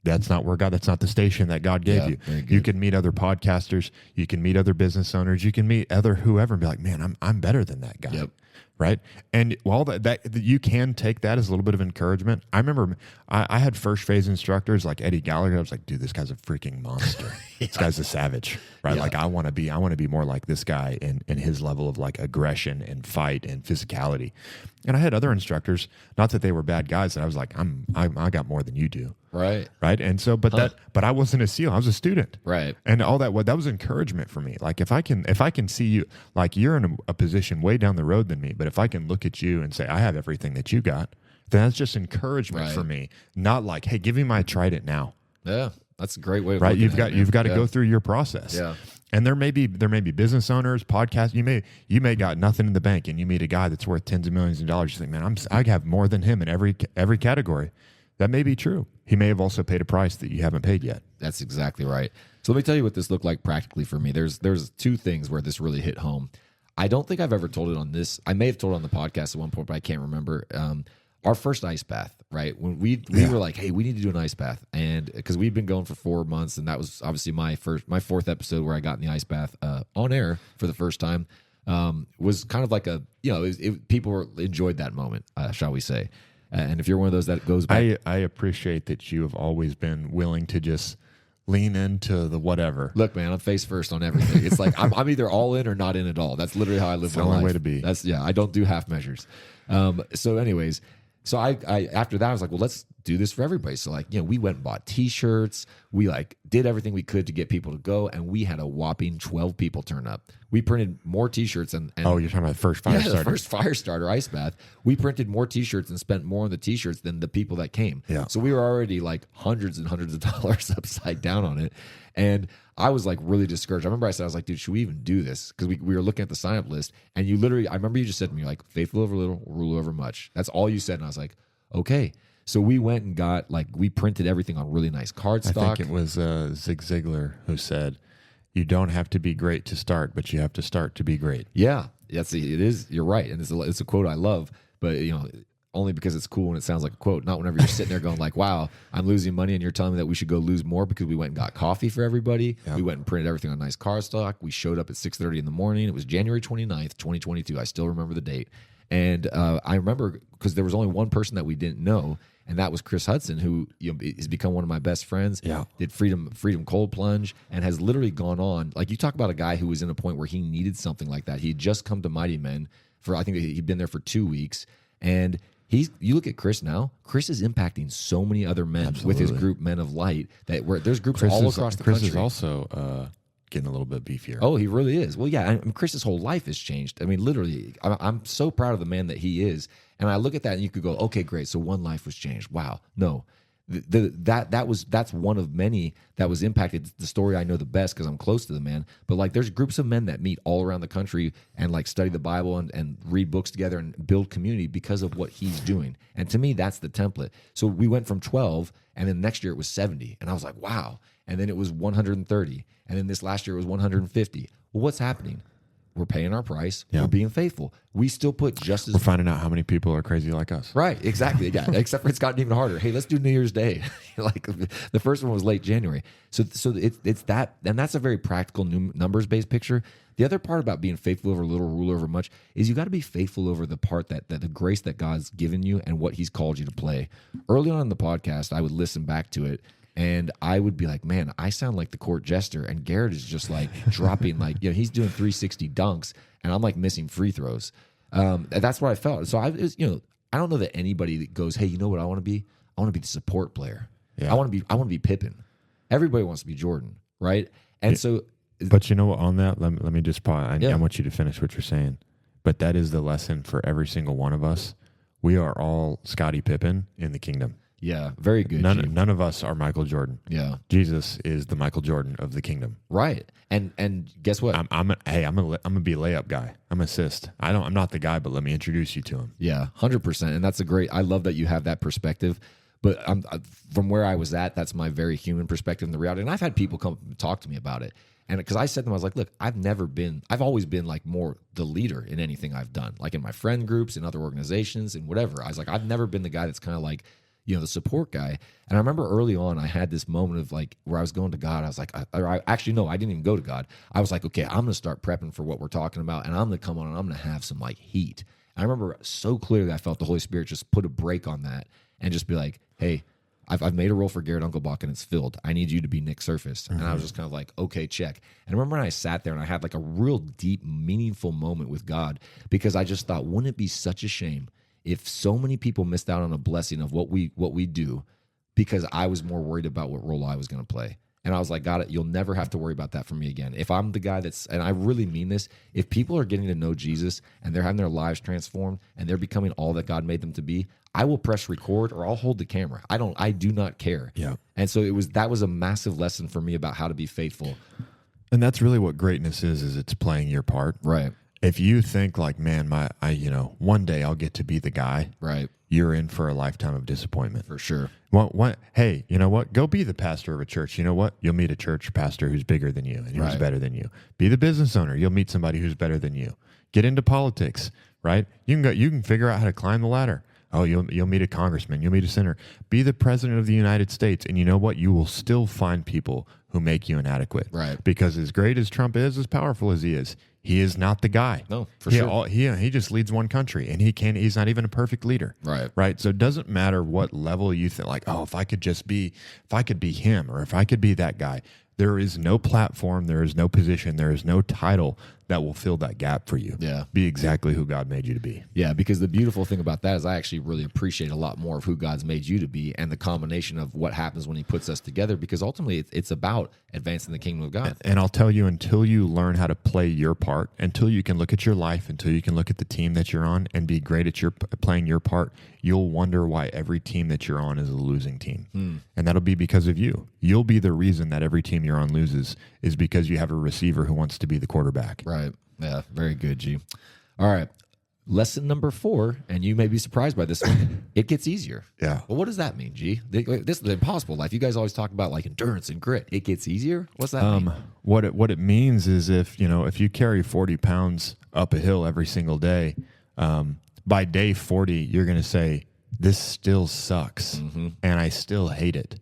That's not the station that God gave you. You can meet other podcasters. You can meet other business owners. You can meet whoever and be like, man, I'm better than that guy. Yep. Right. And while that you can take that as a little bit of encouragement. I remember I had first phase instructors like Eddie Gallagher. I was like, dude, this guy's a freaking monster. This guy's a savage. Right. Yeah. Like I want to be more like this guy in his level of like aggression and fight and physicality. And I had other instructors, not that they were bad guys, that I was like, I got more than you do. Right. Right. And so, but I wasn't a SEAL. I was a student. Right. And all that was encouragement for me. Like if I can see you, like you're in a position way down the road than me, but if I can look at you and say, I have everything that you got, then that's just encouragement for me. Not like, hey, give me my trident now. Yeah. That's a great way of right. looking at it, You've got to go through your process. Yeah. And there may be business owners, podcasts. You may got nothing in the bank, and you meet a guy that's worth tens of millions of dollars. You think, man, I have more than him in every category. That may be true. He may have also paid a price that you haven't paid yet. That's exactly right. So let me tell you what this looked like practically for me. There's two things where this really hit home. I don't think I've ever told it on this. I may have told it on the podcast at one point, but I can't remember. Our first ice bath, right? When we were like, hey, we need to do an ice bath. And because we'd been going for 4 months, and that was obviously my fourth episode where I got in the ice bath on air for the first time, was kind of like people enjoyed that moment, shall we say. And if you're one of those that goes back. I appreciate that you have always been willing to just lean into the whatever. Look, man, I'm face first on everything. It's like I'm either all in or not in at all. That's literally how I live my life. It's the only way to be. I don't do half measures. So anyways, so I after that I was like, well, let's do this for everybody. So like, we went and bought T-shirts. We like did everything we could to get people to go, and we had a whopping 12 people turn up. We printed more T-shirts and oh, you're talking about the first fire starter. The first fire starter ice bath. We printed more T-shirts and spent more on the T-shirts than the people that came. Yeah. So we were already like hundreds and hundreds of dollars upside down on it, and I was like really discouraged. I remember I was like, dude, should we even do this? Because we were looking at the sign up list, and you literally, I remember you just said to me, like, faithful over little, rule over much. That's all you said, and I was like, okay. So we went and got we printed everything on really nice cardstock. I think it was Zig Ziglar who said, "You don't have to be great to start, but you have to start to be great." Yeah, it is. You're right, and it's a quote I love, but only because it's cool and it sounds like a quote. Not whenever you're sitting there going like, "Wow, I'm losing money," and you're telling me that we should go lose more because we went and got coffee for everybody. Yep. We went and printed everything on nice cardstock. We showed up at 6:30 in the morning. It was January 29th, 2022. I still remember the date. And I remember because there was only one person that we didn't know. and that was Chris Hudson, who has become one of my best friends. Yeah. Did freedom cold plunge, and has literally gone on. Like, you talk about a guy who was in a point where he needed something like that. He had just come to Mighty Men for, I think he'd been there for 2 weeks, and you look at Chris now. Chris is impacting so many other men with his group, Men of Light. There's groups all across the country. Chris is also getting a little bit beefier. Oh, he really is. Well, yeah. I mean, Chris's whole life has changed. I mean, literally, I'm so proud of the man that he is. And I look at that, and you could go, okay, great. So one life was changed. Wow. No, that's one of many that was impacted. The story I know the best because I'm close to the man. But like, there's groups of men that meet all around the country and like study the Bible and read books together and build community because of what he's doing. And to me, that's the template. So we went from 12, and then next year it was 70, and I was like, wow. And then it was 130, and then this last year it was 150. Well, what's happening? We're paying our price. Yeah. We're being faithful. We still put just as... We're finding out how many people are crazy like us. Right, exactly. Yeah, except for it's gotten even harder. Hey, let's do New Year's Day. Like, the first one was late January. So it's that, and that's a very practical, numbers-based picture. The other part about being faithful over little, rule over much, is you got to be faithful over the part that the grace that God's given you and what he's called you to play. Early on in the podcast, I would listen back to it, and I would be like, man, I sound like the court jester. And Garrett is just like dropping, like, he's doing 360 dunks, and I'm like missing free throws. That's what I felt. So I don't know that anybody that goes, hey, you know what I want to be? I want to be the support player. Yeah. I want to be Pippen. Everybody wants to be Jordan, right? And so, but you know what? On that, let me just pause. I want you to finish what you're saying. But that is the lesson for every single one of us. We are all Scottie Pippen in the kingdom. Yeah, very good. None of us are Michael Jordan. Yeah, Jesus is the Michael Jordan of the kingdom. Right. And guess what? I'm gonna be a layup guy. I'm assist. I'm not the guy, but let me introduce you to him. Yeah, 100%. And that's I love that you have that perspective. But from where I was at, that's my very human perspective and the reality. And I've had people come talk to me about it. And because I said to them, I was like, look, I've always been like more the leader in anything I've done, like in my friend groups, in other organizations, and whatever. I was like, I've never been the guy that's kind of like, the support guy. And I remember early on, I had this moment of like where I was going to God. I was like, I didn't even go to God. I was like, okay, I'm going to start prepping for what we're talking about, and I'm going to come on and I'm going to have some like heat. And I remember so clearly I felt the Holy Spirit just put a break on that and just be like, hey, I've made a role for Garrett Unkelbach and it's filled. I need you to be Nick Surface. Mm-hmm. And I was just kind of like, okay, check. And I remember when I sat there and I had like a real deep, meaningful moment with God, because I just thought, wouldn't it be such a shame if so many people missed out on a blessing of what we do because I was more worried about what role I was going to play. And I was like, God, you'll never have to worry about that for me again. If I'm the guy and I really mean this, if people are getting to know Jesus and they're having their lives transformed and they're becoming all that God made them to be, I will press record or I'll hold the camera. I do not care. Yeah. And so that was a massive lesson for me about how to be faithful. And that's really what greatness is it's playing your part. Right. If you think like, man, one day I'll get to be the guy, right? You're in for a lifetime of disappointment. For sure. Hey, you know what? Go be the pastor of a church. You know what? You'll meet a church pastor who's bigger than you and who's better than you. Be the business owner. You'll meet somebody who's better than you. Get into politics, right? You can figure out how to climb the ladder. Oh, you'll meet a congressman. You'll meet a senator. Be the president of the United States. And you know what? You will still find people who make you inadequate. Right. Because as great as Trump is, as powerful as he is not the guy. No, for sure. He just leads one country, and he's not even a perfect leader. Right. Right. So it doesn't matter what level you think, like, oh, if I could be him, or if I could be that guy. There is no platform, there is no position, there is no title that will fill that gap for you. Yeah. Be exactly who God made you to be. Yeah, because the beautiful thing about that is I actually really appreciate a lot more of who God's made you to be and the combination of what happens when he puts us together, because ultimately it's about advancing the kingdom of God. And I'll tell you, until you learn how to play your part, until you can look at your life, until you can look at the team that you're on and be great at playing your part, you'll wonder why every team that you're on is a losing team. And that'll be because of you. You'll be the reason that every team you're on loses, is because you have a receiver who wants to be the quarterback. Right. Yeah, very good, G. All right. Lesson number 4, and you may be surprised by this one. It gets easier. Yeah. Well, what does that mean, G? This is the impossible life. You guys always talk about like endurance and grit. It gets easier? What's that mean? What it means is if you carry 40 pounds up a hill every single day, by day 40, you're going to say, this still sucks, and I still hate it.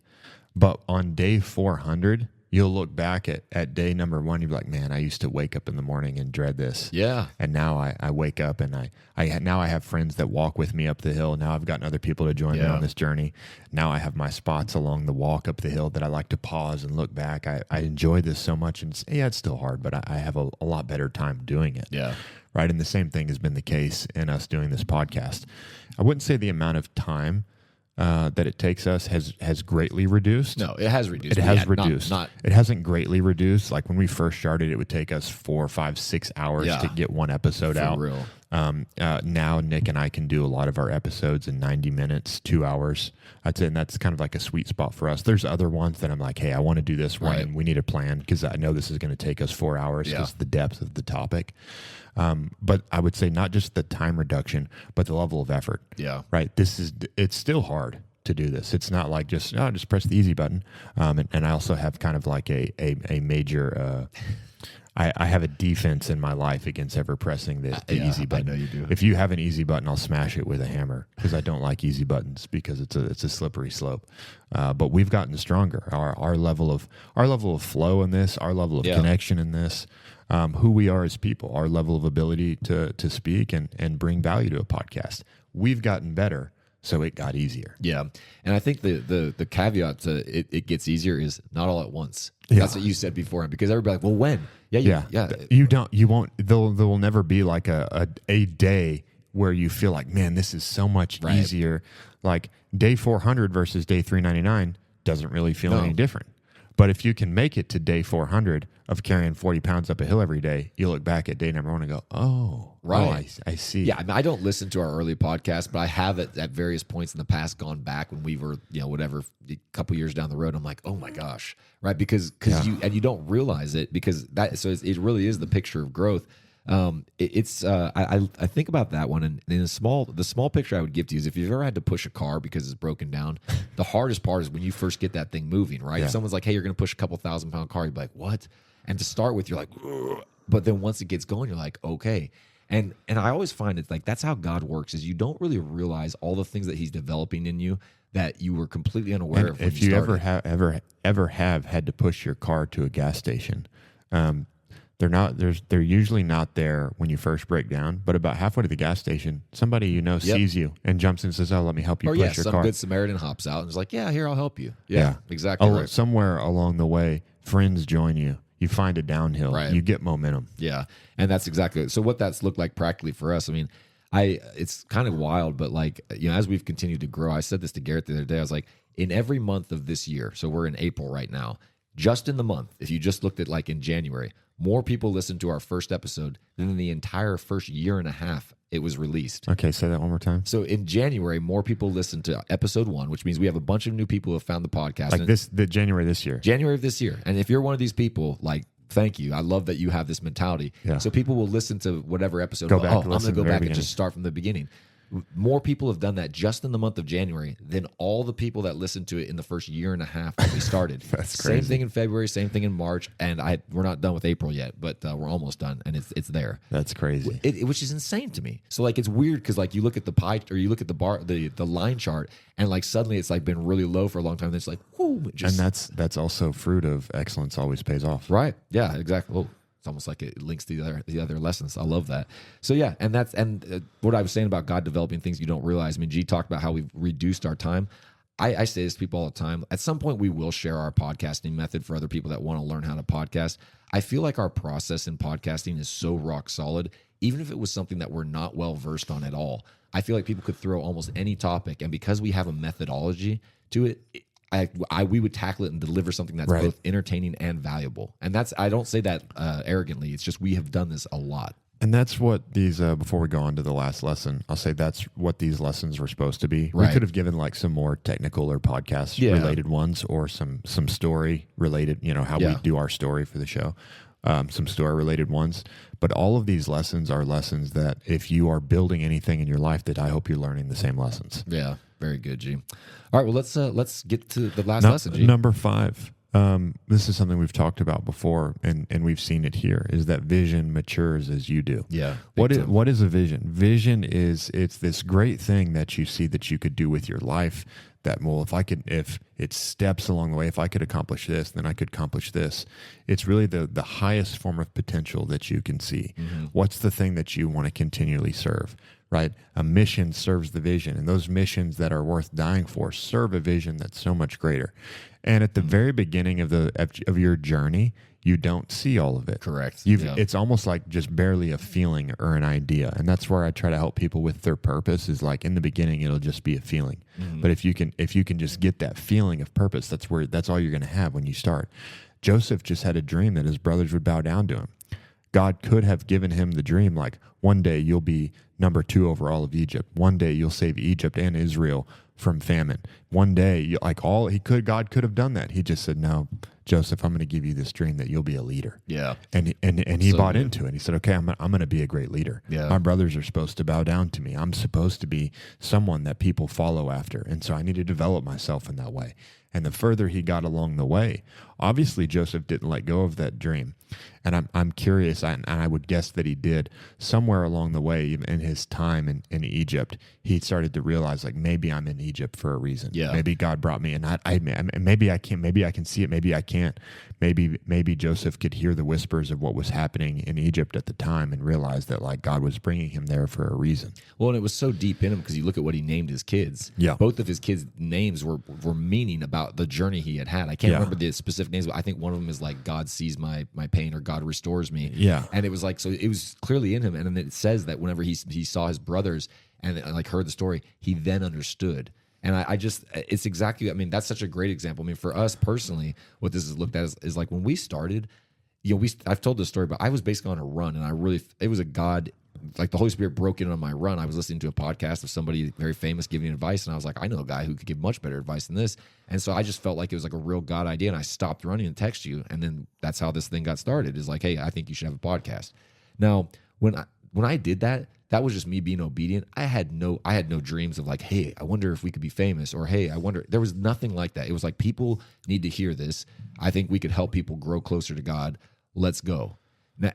But on day 400, you'll look back at day number 1, you'll be like, man, I used to wake up in the morning and dread this. Yeah. And now I wake up and now I have friends that walk with me up the hill. Now I've gotten other people to join me on this journey. Now I have my spots along the walk up the hill that I like to pause and look back. I enjoy this so much. And it's still hard, but I have a lot better time doing it. Yeah. Right. And the same thing has been the case in us doing this podcast. I wouldn't say the amount of time that it takes us has greatly reduced. No, it has reduced. It has reduced. Not It hasn't greatly reduced. Like when we first started, it would take us 4, 5, 6 hours to get one episode out. for real. Now Nick and I can do a lot of our episodes in 90 minutes, 2 hours. I'd say, and that's kind of like a sweet spot for us. There's other ones that I'm like, hey, I want to do this one, and we need a plan because I know this is going to take us 4 hours because the depth of the topic. But I would say not just the time reduction, but the level of effort. Yeah. Right. It's still hard to do this. It's not like just press the easy button. And I also have kind of like a major, I have a defense in my life against ever pressing the easy button. I know you do. If you have an easy button, I'll smash it with a hammer because I don't like easy buttons because it's a slippery slope. But we've gotten stronger. Our level of flow in this, our level of connection in this, who we are as people, our level of ability to speak and bring value to a podcast. We've gotten better, so it got easier. Yeah. And I think the caveat to it gets easier is not all at once. Yeah. That's what you said before. Because everybody like, well, when? Yeah. You won't, there will never be like a day where you feel like, man, this is so much easier. Like day 400 versus day 399 doesn't really feel any different. But if you can make it to day 400 of carrying 40 pounds up a hill every day, you look back at day number 1 and go, I see. Yeah, I mean, I don't listen to our early podcast, but I have at various points in the past gone back when we were, whatever, a couple years down the road. I'm like, oh my gosh, right? Because you don't realize it because it really is the picture of growth. I think about that one, and in the small picture I would give to you is if you've ever had to push a car because it's broken down, the hardest part is when you first get that thing moving, right? Yeah. If someone's like, hey, you're going to push a couple 1,000-pound car, you'd be like, what? And to start with, you're like, ugh. But then once it gets going, you're like, okay. And I always find it's like that's how God works is you don't really realize all the things that he's developing in you that you were completely unaware of when if you you started. ever have had to push your car to a gas station, they're usually not there when you first break down, but about halfway to the gas station, somebody sees you and jumps in and says, "Oh, let me help you push your some car." good Samaritan hops out and is like, "Yeah, here, I'll help you." Yeah, exactly. Right. Somewhere along the way, friends join you. You find a downhill. Right. You get momentum. Yeah, and that's exactly it. So what that's looked like practically for us. I mean, it's kind of wild, but like as we've continued to grow, I said this to Garrett the other day. I was like, in every month of this year, so we're in April right now. Just in the month, if you just looked at like in January, more people listened to our first episode than in the entire first year and a half it was released. Okay, say that one more time. So in January, more people listened to episode 1, which means we have a bunch of new people who have found the podcast. Like January this year. January of this year. And if you're one of these people, like, thank you. I love that you have this mentality. Yeah. So people will listen to whatever episode. I'm going to go back and just start from the beginning. More people have done that just in the month of January than all the people that listened to it in the first year and a half that we started. That's crazy. Same thing in February, same thing in March, and we're not done with April yet, but we're almost done, and it's there. That's crazy. Which is insane to me. So like it's weird because like you look at the pie or you look at the bar the line chart, and like suddenly it's like been really low for a long time. And it's like whoo, and that's also fruit of excellence always pays off. Right? Yeah, exactly. Well, it's almost like it links to the other lessons. I love that. So yeah, and what I was saying about God developing things you don't realize. I mean, G talked about how we've reduced our time. I say this to people all the time. At some point, we will share our podcasting method for other people that want to learn how to podcast. I feel like our process in podcasting is so rock solid. Even if it was something that we're not well versed on at all, I feel like people could throw almost any topic, and because we have a methodology to it, we would tackle it and deliver something that's both entertaining and valuable. And I don't say that arrogantly. It's just we have done this a lot. And that's what these, before we go on to the last lesson, I'll say that's what these lessons were supposed to be. Right. We could have given like some more technical or podcast related ones or some story related, how we do our story for the show, some story related ones. But all of these lessons are lessons that if you are building anything in your life, that I hope you're learning the same lessons. Yeah. Very good, G. All right, well, let's get to the last lesson, G. Number 5. This is something we've talked about before, and we've seen it here, is that vision matures as you do. Yeah. What is a vision? Vision it's this great thing that you see that you could do with your life that, well, if it's steps along the way, if I could accomplish this, then I could accomplish this. It's really the highest form of potential that you can see. What's the thing that you want to continually serve, right? A mission serves the vision, and those missions that are worth dying for serve a vision that's so much greater. And at the very beginning of your journey, you don't see all of it. Correct. It's almost like just barely a feeling or an idea. And that's where I try to help people with their purpose is like in the beginning, it'll just be a feeling. But if you can just get that feeling of purpose, that's all you're going to have when you start. Joseph just had a dream that his brothers would bow down to him. God could have given him the dream like, one day you'll be number 2 over all of Egypt. One day you'll save Egypt and Israel from famine. One day, God could have done that. He just said, no, Joseph, I'm going to give you this dream that you'll be a leader. Yeah. And he bought into it. He said, okay, I'm going to be a great leader. Yeah. My brothers are supposed to bow down to me. I'm supposed to be someone that people follow after. And so I need to develop myself in that way. And the further he got along the way, obviously Joseph didn't let go of that dream. And I'm curious, and I would guess that he did, somewhere along the way in his time in Egypt, he started to realize, like, maybe I'm in Egypt for a reason. Yeah. Maybe God brought me, and maybe I can't, maybe I can see it, maybe I can't. Maybe Joseph could hear the whispers of what was happening in Egypt at the time and realize that, like, God was bringing him there for a reason. Well, and it was so deep in him because you look at what he named his kids. Yeah. Both of his kids' names were meaning about the journey he had. I can't remember the specific names, but I think one of them is like, God sees my pain, or God restores me. Yeah. And it was like, so it was clearly in him. And then it says that whenever he saw his brothers and like heard the story, he then understood. And I just, it's exactly, I mean, that's such a great example. I mean, for us personally, what this is looked at is like when we started, I've told this story, but I was basically on a run, and it was a God, like the Holy Spirit broke in on my run. I was listening to a podcast of somebody very famous giving advice, and I was like, I know a guy who could give much better advice than this. And so I just felt like it was like a real God idea, and I stopped running and text you. And then that's how this thing got started, is like, hey, I think you should have a podcast. Now, when I did that, that was just me being obedient. I had no dreams of like, hey, I wonder if we could be famous, or hey, I wonder. There was nothing like that. It was like, people need to hear this. I think we could help people grow closer to God. Let's go.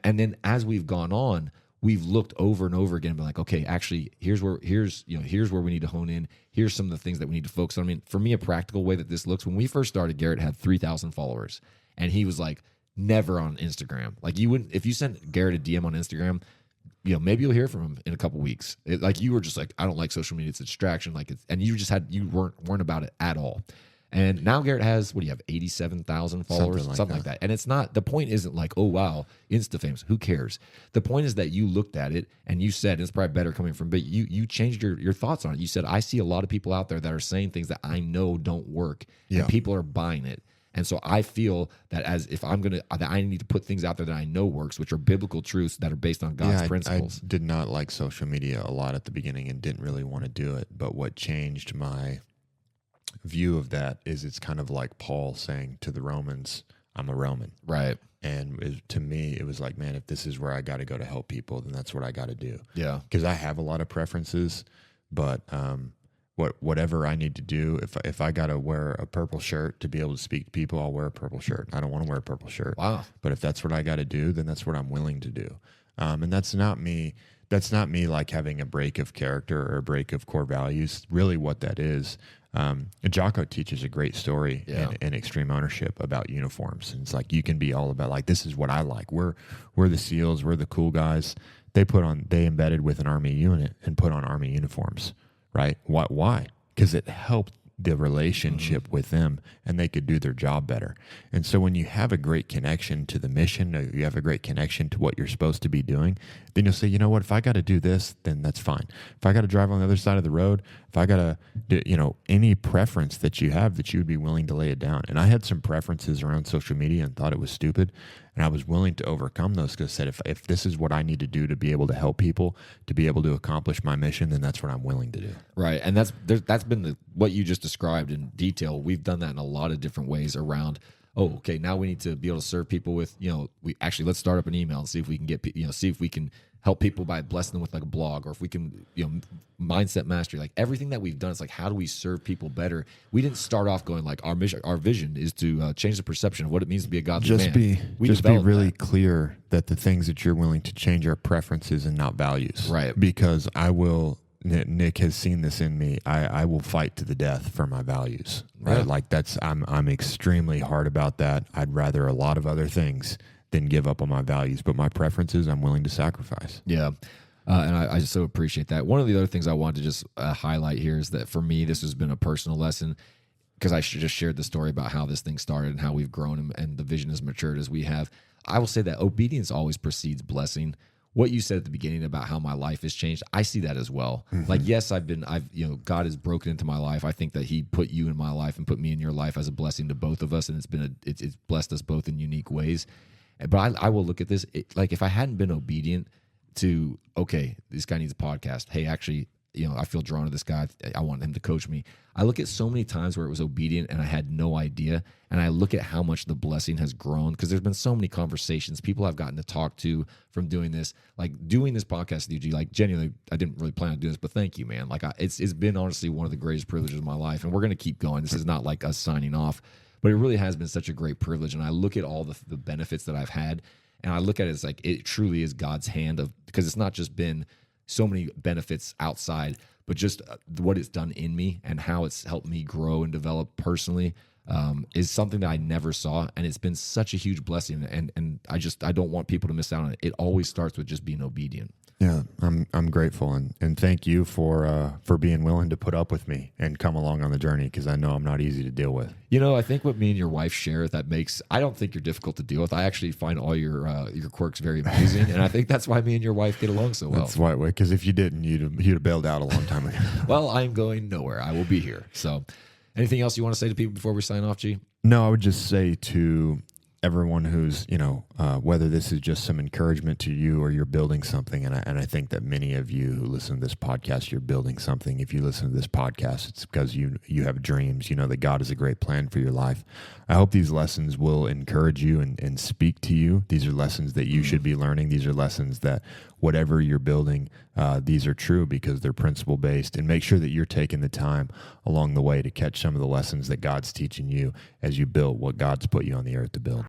And then as we've gone on, we've looked over and over again and been like, okay, actually, here's where we need to hone in. Here's some of the things that we need to focus on. I mean, for me, a practical way that this looks, when we first started, Garrett had 3,000 followers, and he was like, never on Instagram. Like, you wouldn't, if you sent Garrett a DM on Instagram, maybe you'll hear from him in a couple weeks. Like, you were just like, I don't like social media; it's a distraction. Like, and you weren't about it at all. And now Garrett has, what do you have, 87,000 followers, something like that. And it's not, the point isn't like, oh wow, Insta famous. Who cares? The point is that you looked at it and you said, and it's probably better coming from, but you changed your thoughts on it. You said, I see a lot of people out there that are saying things that I know don't work, and people are buying it. And so I feel that that I need to put things out there that I know works, which are biblical truths that are based on God's principles. I did not like social media a lot at the beginning and didn't really want to do it. But what changed my view of that is, it's kind of like Paul saying to the Romans, I'm a Roman. Right. And to me, it was like, man, if this is where I got to go to help people, then that's what I got to do. Yeah. Because I have a lot of preferences, but whatever I need to do, if I got to wear a purple shirt to be able to speak to people, I'll wear a purple shirt. I don't want to wear a purple shirt. Wow. But if that's what I got to do, then that's what I'm willing to do. And that's not me. That's not me like having a break of character or a break of core values. Really what that is. Jocko teaches a great story in Extreme Ownership about uniforms. And it's like, you can be all about, like, this is what I like. We're the SEALs. We're the cool guys. They embedded with an Army unit and put on Army uniforms, right? Why? Because it helped the relationship with them, and they could do their job better. And so when you have a great connection to the mission, or you have a great connection to what you're supposed to be doing, then you'll say, you know what, if I got to do this, then that's fine. If I got to drive on the other side of the road, if I got to do, any preference that you have, that you would be willing to lay it down. And I had some preferences around social media and thought it was stupid. And I was willing to overcome those, because I said, if this is what I need to do to be able to help people, to be able to accomplish my mission, then that's what I'm willing to do. Right. And that's been what you just described in detail. We've done that in a lot of different ways around, okay, now we need to be able to serve people with, let's start up an email and see if we can get, see if we can help people by blessing them with like a blog, or if we can, mindset mastery, like everything that we've done. It's like, how do we serve people better? We didn't start off going like, our mission, our vision is to change the perception of what it means to be a godly man. Just be really clear that the things that you're willing to change are preferences and not values. Right. Because I will Nick has seen this in me. I will fight to the death for my values. Right? Yeah. Like I'm extremely hard about that. I'd rather a lot of other things than give up on my values, but my preferences I'm willing to sacrifice. Yeah. And I so appreciate that. One of the other things I wanted to just highlight here is that for me, this has been a personal lesson, because I just shared the story about how this thing started and how we've grown and the vision has matured as we have. I will say that obedience always precedes blessing. What you said at the beginning about how my life has changed, I see that as well. Like, yes, God has broken into my life. I think that He put you in my life and put me in your life as a blessing to both of us, and it's blessed us both in unique ways. But I will look at this like, if I hadn't been obedient to, okay, this guy needs a podcast. Hey, actually, I feel drawn to this guy. I want him to coach me. I look at so many times where it was obedient and I had no idea. And I look at how much the blessing has grown, because there's been so many conversations, people I've gotten to talk to from doing this, like doing this podcast with you, G. Like, genuinely, I didn't really plan to do this, but thank you, man. Like, it's been honestly one of the greatest privileges of my life. And we're going to keep going. This is not like us signing off, but it really has been such a great privilege. And I look at all the benefits that I've had, and I look at it as like, it truly is God's hand because it's not just been so many benefits outside, but just what it's done in me and how it's helped me grow and develop personally is something that I never saw. And it's been such a huge blessing. And I don't want people to miss out on it. It always starts with just being obedient. Yeah, I'm grateful, and thank you for being willing to put up with me and come along on the journey, because I know I'm not easy to deal with. I think what me and your wife share I don't think you're difficult to deal with. I actually find all your quirks very amusing, and I think that's why me and your wife get along so well. That's why, because if you didn't, you'd have bailed out a long time ago. Well, I'm going nowhere. I will be here. So, anything else you want to say to people before we sign off, G? No, I would just say to everyone who's, whether this is just some encouragement to you or you're building something, and I think that many of you who listen to this podcast, you're building something. If you listen to this podcast, it's because you have dreams, that God has a great plan for your life. I hope these lessons will encourage you and speak to you. These are lessons that you should be learning. These are lessons that whatever you're building, these are true because they're principle-based. And make sure that you're taking the time along the way to catch some of the lessons that God's teaching you as you build what God's put you on the earth to build.